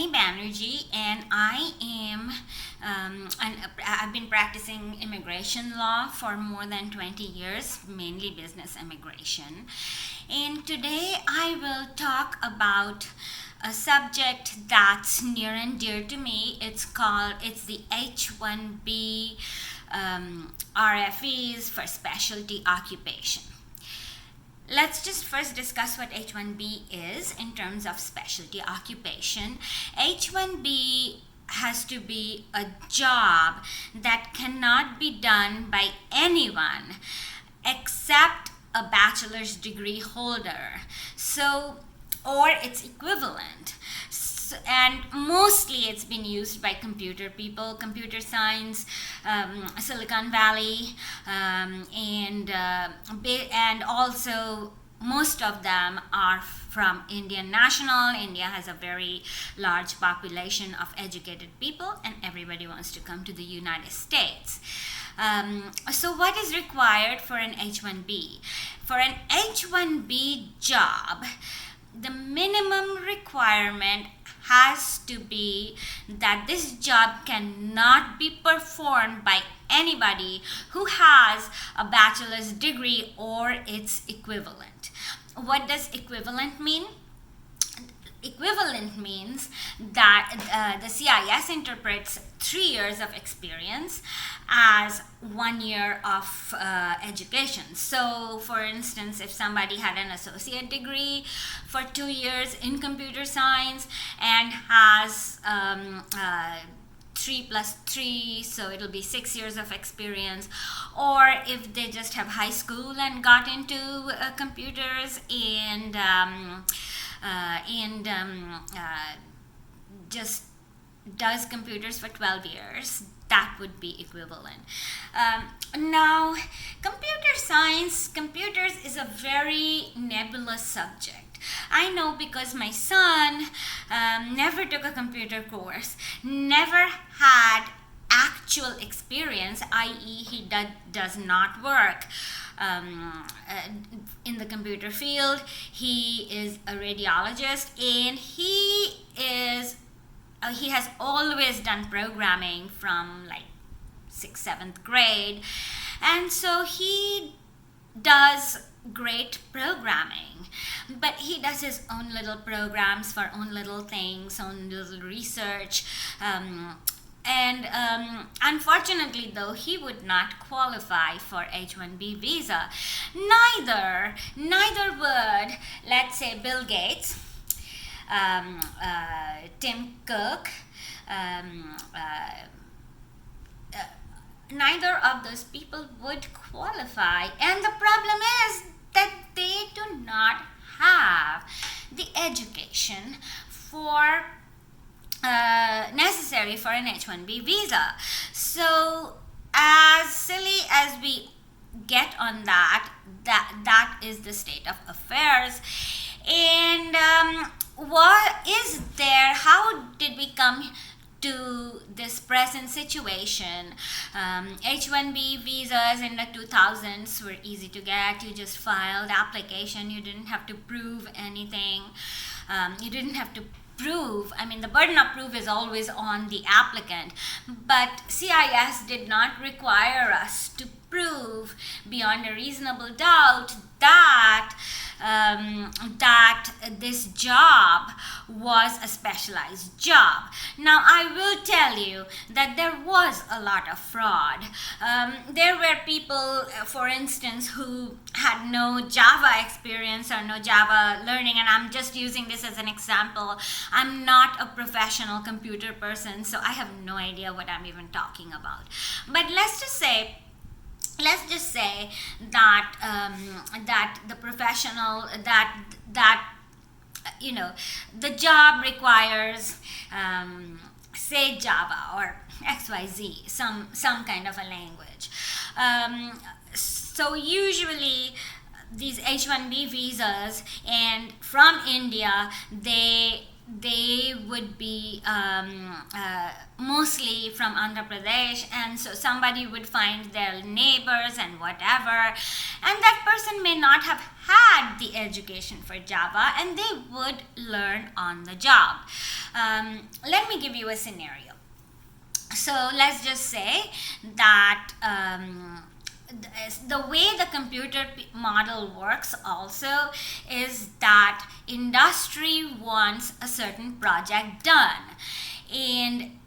Nalini Banerjee, and I've been practicing immigration law for more than 20 years, mainly business immigration. And today I will talk about a subject that's near and dear to me. It's the H1B RFEs for specialty occupation. Let's just first discuss what H1B is in terms of specialty occupation. H1B has to be a job that cannot be done by anyone except a bachelor's degree holder, or its equivalent. And mostly it's been used by computer people, computer science, Silicon Valley, and also most of them are from Indian national. India has a very large population of educated people, and everybody wants to come to the United States. So what is required for an H1B? For an H1B job, the minimum requirement has to be that this job cannot be performed by anybody who has a bachelor's degree or its equivalent. What does equivalent mean? Equivalent means that the CIS interprets 3 years of experience as 1 year of education. So, for instance, if somebody had an associate degree for 2 years in computer science and has 3 plus 3, so it'll be 6 years of experience, or if they just have high school and got into computers and just does computers for 12 years, that would be equivalent. Now, computers is a very nebulous subject. I know because my son never took a computer course, never had actual experience, i.e. he does not work in the computer field. He is a radiologist, and he has always done programming from like 6th, 7th grade, and so he does great programming, but he does his own little programs for own little things, own little research, and unfortunately, though, he would not qualify for H1B visa. Neither would, let's say, Bill Gates, Tim Cook, neither of those people would qualify. And the problem is that they do not have the education for necessary for an H1B visa. So, as silly as we get on that is the state of affairs. And what is there? How did we come to this present situation? H1B visas in the 2000s were easy to get. You just filed application. You didn't have to prove anything. You didn't have to prove, the burden of proof is always on the applicant, but CIS did not require us to prove beyond a reasonable doubt that this job was a specialized job. Now, I will tell you that there was a lot of fraud. There were people, for instance, who had no Java experience or no Java learning, and I'm just using this as an example. I'm not a professional computer person, so I have no idea what I'm even talking about. But let's just say that the professional the job requires say Java or XYZ, some kind of a language. So usually these H1B visas, and from India, they would be mostly from Andhra Pradesh, and so somebody would find their neighbors and whatever, and that person may not have had the education for Java, and they would learn on the job. Let me give you a scenario. So let's just say that the way the computer model works also is that industry wants a certain project done, and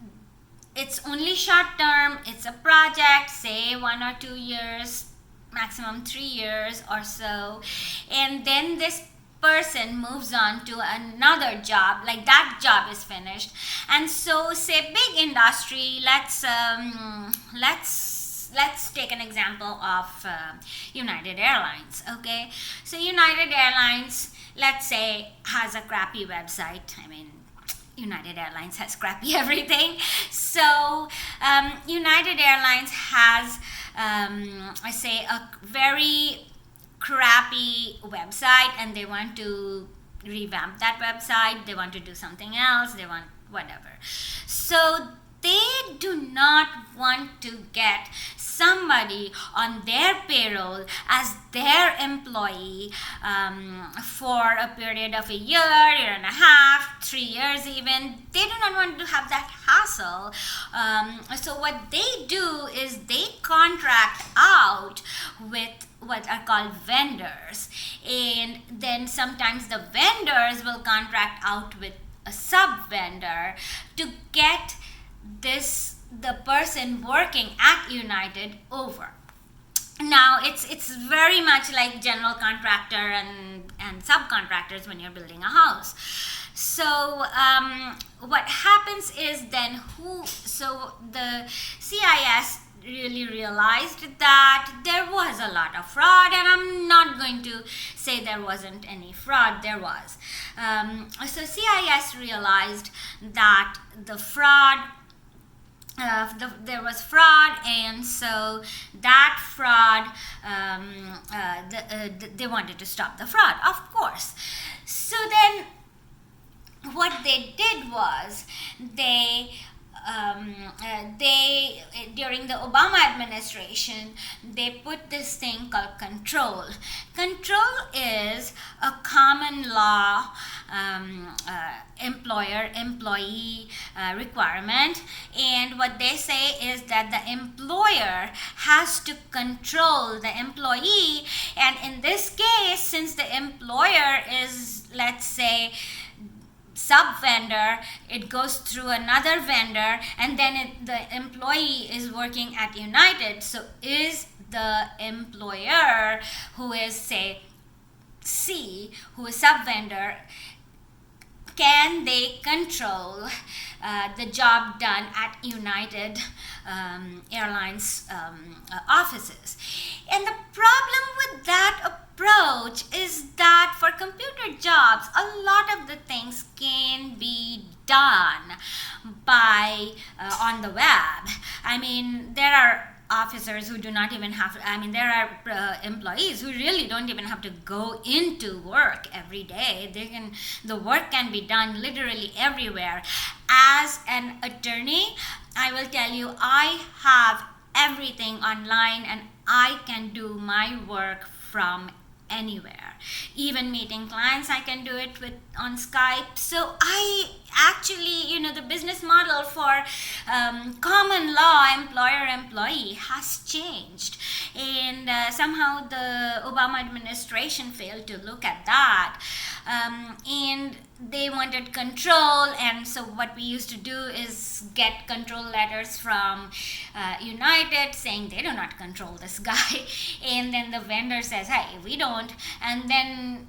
it's only short term. It's a project, say 1 or 2 years, maximum 3 years or so, and then this person moves on to another job, like that job is finished. And so say big industry, let's take an example of United Airlines. Okay, so United Airlines, let's say, has a crappy website. I mean, United Airlines has crappy everything. So United Airlines has I say a very crappy website, and they want to revamp that website. They want to do something else. They want whatever. So they do not want to get somebody on their payroll as their employee for a period of a year, year and a half, 3 years even. They do not want to have that hassle. So what they do is they contract out with what are called vendors, and then sometimes the vendors will contract out with a sub vendor to get the person working at United over. Now it's very much like general contractor and subcontractors when you're building a house. So what happens is then the CIS really realized that there was a lot of fraud, and I'm not going to say there wasn't any fraud. There was. So CIS realized that the fraud there was fraud, and so that fraud they wanted to stop the fraud, of course. So then what they did was they during the Obama administration, they put this thing called control. Control is a common law employer-employee requirement, and what they say is that the employer has to control the employee, and in this case, since the employer is, let's say, sub vendor, it goes through another vendor, and then the employee is working at United. So is the employer, who is, say, C, who is sub vendor, can they control the job done at United Airlines offices? And the problem with that approach is that for computer jobs, a lot of the things can be done by on the web. I mean, there are officers who do not even have, there are employees who really don't even have to go into work every day. The work can be done literally everywhere. As an attorney, I will tell you, I have everything online, and I can do my work from anywhere. Even meeting clients, I can do it on Skype. So I actually, the business model for common law employer-employee has changed, and somehow the Obama administration failed to look at that, and they wanted control. And so what we used to do is get control letters from United saying they do not control this guy, and then the vendor says, hey, we don't, and then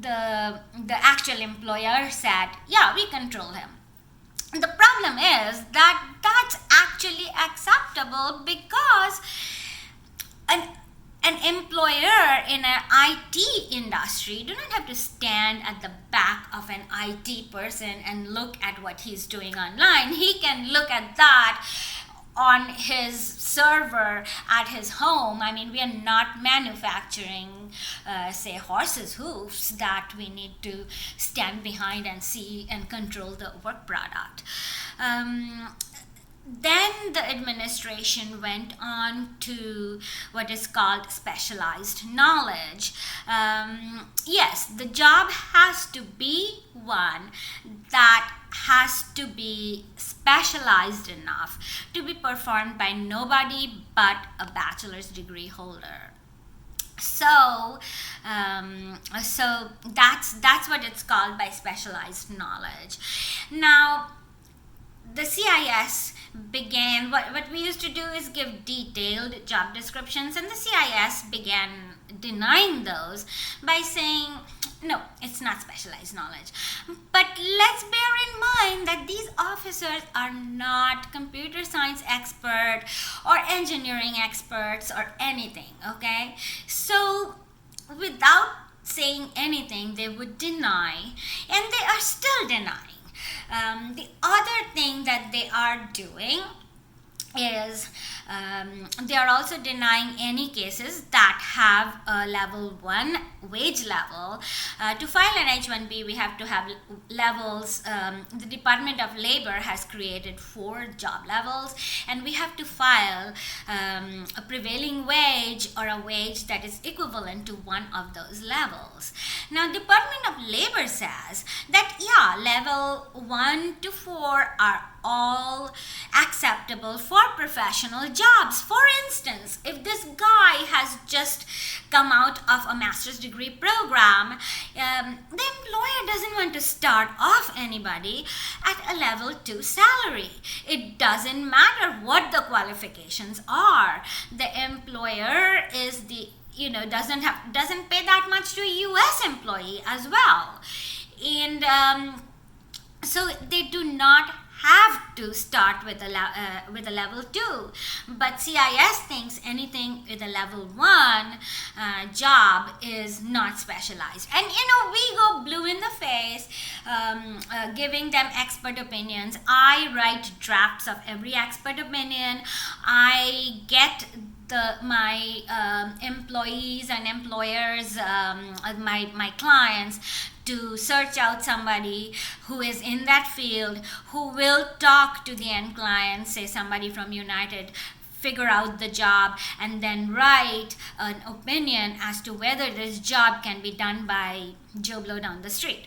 the actual employer said, yeah, we control him. The problem is that that's actually acceptable, because an employer in an IT industry do not have to stand at the back of an IT person and look at what he's doing online. He can look at that on his server at his home. We are not manufacturing, say, horses' hoofs that we need to stand behind and see and control the work product. Then the administration went on to what is called specialized knowledge. Yes, the job has to be one that has to be specialized enough to be performed by nobody but a bachelor's degree holder. So, that's what it's called by specialized knowledge. Now, the CIS began, what we used to do is give detailed job descriptions, and the CIS began denying those by saying, no, it's not specialized knowledge. But let's bear in mind that these officers are not computer science expert or engineering experts or anything, okay? So without saying anything, they would deny, and they are still denying. The other thing that they are doing is they are also denying any cases that have a level 1 wage level. To file an H1B, we have to have levels. The Department of Labor has created 4 job levels, and we have to file a prevailing wage or a wage that is equivalent to one of those levels. Now, Department of Labor says that, yeah, level 1 to 4 are all acceptable for professional jobs. For instance, if this guy has just come out of a master's degree program, the employer doesn't want to start off anybody at a level 2 salary. It doesn't matter what the qualifications are. The employer is doesn't pay that much to a US employee as well. And so they do not have to start with a level 2, but CIS thinks anything with a level 1 job is not specialized. And we go blue in the face, giving them expert opinions. I write drafts of every expert opinion. I get my employees and employers, my clients, to search out somebody who is in that field, who will talk to the end client, say somebody from United, figure out the job, and then write an opinion as to whether this job can be done by Joe Blow down the street.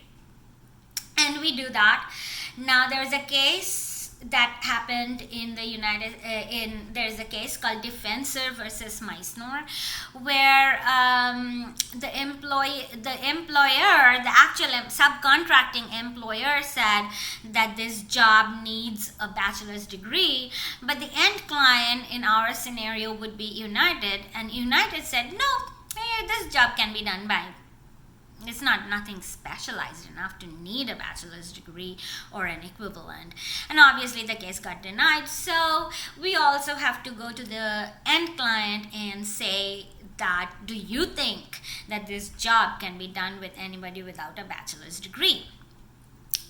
And we do that. Now, there's a case that happened in the there's a case called Defensor versus Meissner, where the actual subcontracting employer said that this job needs a bachelor's degree, but the end client in our scenario would be United, and United said, no, this job can be done by, it's nothing specialized enough to need a bachelor's degree or an equivalent. And obviously the case got denied. So we also have to go to the end client and say that, do you think that this job can be done with anybody without a bachelor's degree?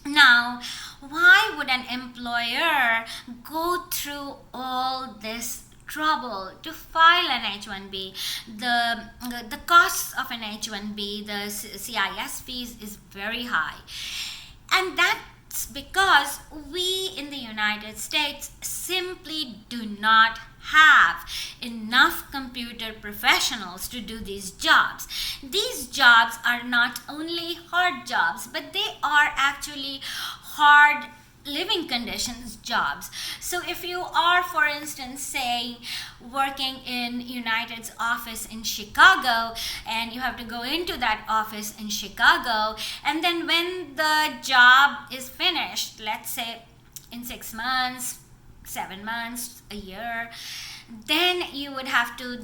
Now, why would an employer go through all this trouble to file an H1B? The costs of an H1B, the CIS fees, is very high, and that's because we in the United States simply do not have enough computer professionals to do these jobs. These jobs are not only hard jobs, but they are actually hard living conditions jobs. So if you are, for instance, say working in United's office in Chicago, and you have to go into that office in Chicago, and then when the job is finished, let's say in 6 months, 7 months, a year, then you would have to,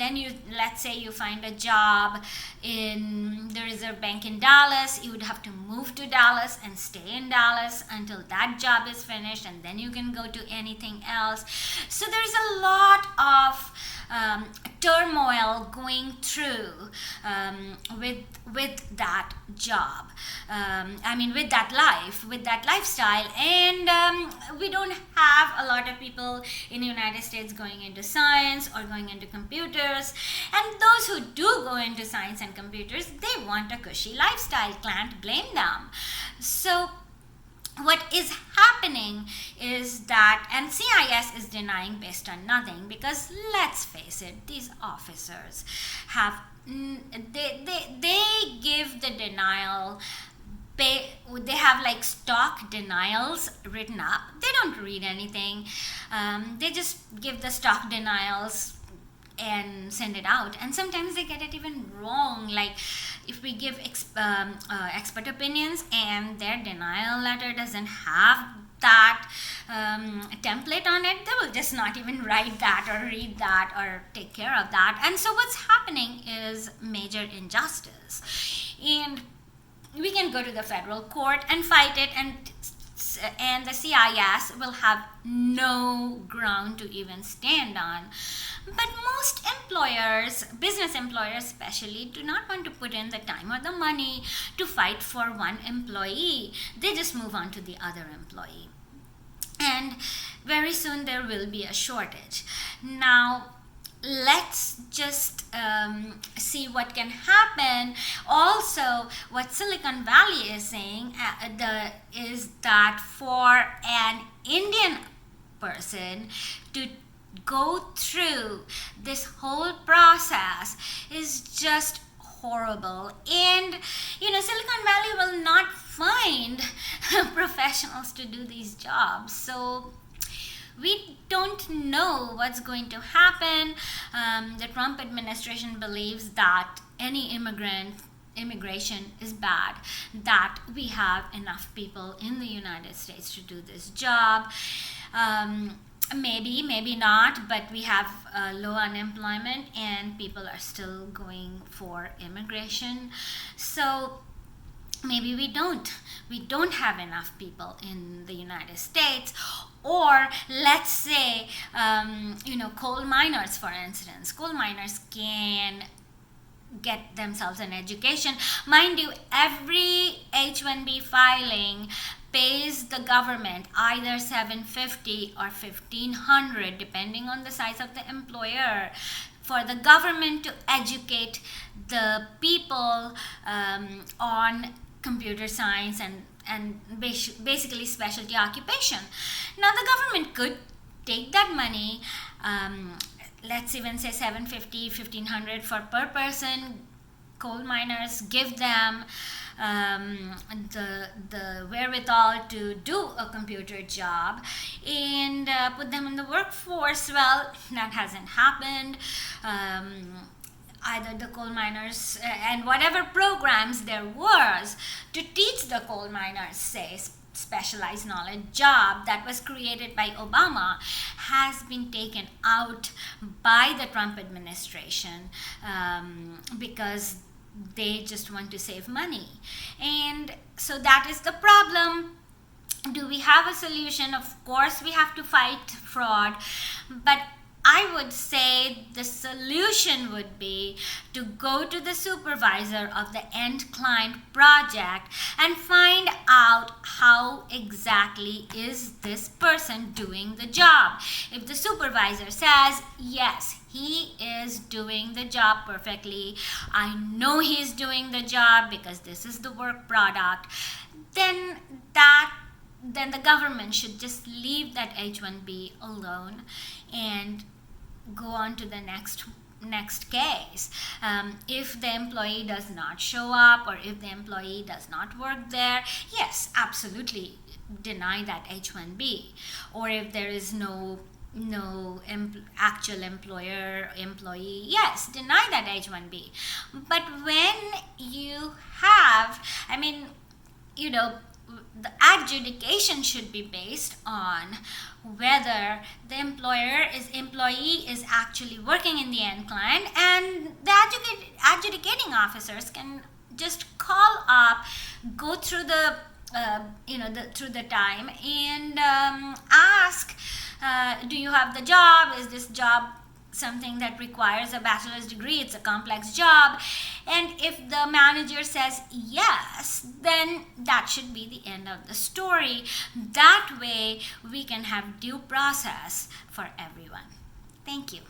let's say you find a job in the Reserve Bank in Dallas, you would have to move to Dallas and stay in Dallas until that job is finished, and then you can go to anything else. So there's a lot of turmoil going through with that job. With that life, with that lifestyle, and we don't have a lot of people in the United States going into science or going into computers. And those who do go into science and computers, they want a cushy lifestyle. Can't blame them. So what is happening is that, and CIS is denying based on nothing, because let's face it, these officers have, they give the denial they have like stock denials written up. They don't read anything. They just give the stock denials and send it out, and sometimes they get it even wrong. Like if we give expert opinions and their denial letter doesn't have that template on it, they will just not even write that or read that or take care of that. And so what's happening is major injustice, and we can go to the federal court and fight it, and the CIS will have no ground to even stand on. But most employers, business employers especially, do not want to put in the time or the money to fight for one employee. They just move on to the other employee. And very soon there will be a shortage. Now, let's just see what can happen. Also, what Silicon Valley is saying is that for an Indian person to go through this whole process is just horrible. And Silicon Valley will not find professionals to do these jobs. So we don't know what's going to happen. The Trump administration believes that any immigration is bad, that we have enough people in the United States to do this job. Maybe not, but we have low unemployment and people are still going for immigration. So maybe we don't have enough people in the United States. Or let's say coal miners, for instance. Coal miners can get themselves an education. Mind you, every H1B filing pays the government either $750 or $1,500, depending on the size of the employer, for the government to educate the people on computer science and basically specialty occupation. Now the government could take that money, let's even say $750, $1,500 per person. Coal miners, give them the wherewithal to do a computer job and put them in the workforce. Well, that hasn't happened. Either the coal miners and whatever programs there was to teach the coal miners, say, specialized knowledge job that was created by Obama, has been taken out by the Trump administration because they just want to save money. And so that is the problem. Do we have a solution? Of course we have to fight fraud, but I would say the solution would be to go to the supervisor of the end client project and find out how exactly is this person doing the job. If the supervisor says, yes, he is doing the job perfectly, I know he's doing the job because this is the work product, then the government should just leave that H1B alone and go on to the next case. If the employee does not show up or if the employee does not work there, yes, absolutely deny that H1B. Or if there is no actual employee, yes, deny that H1B. But when you have, the adjudication should be based on whether the employee is actually working in the end client, and the adjudicating officers can just call up, go through through the time and ask, do you have the job? Is this job something that requires a bachelor's degree? It's a complex job. And if the manager says yes, then that should be the end of the story. That way we can have due process for everyone. Thank you.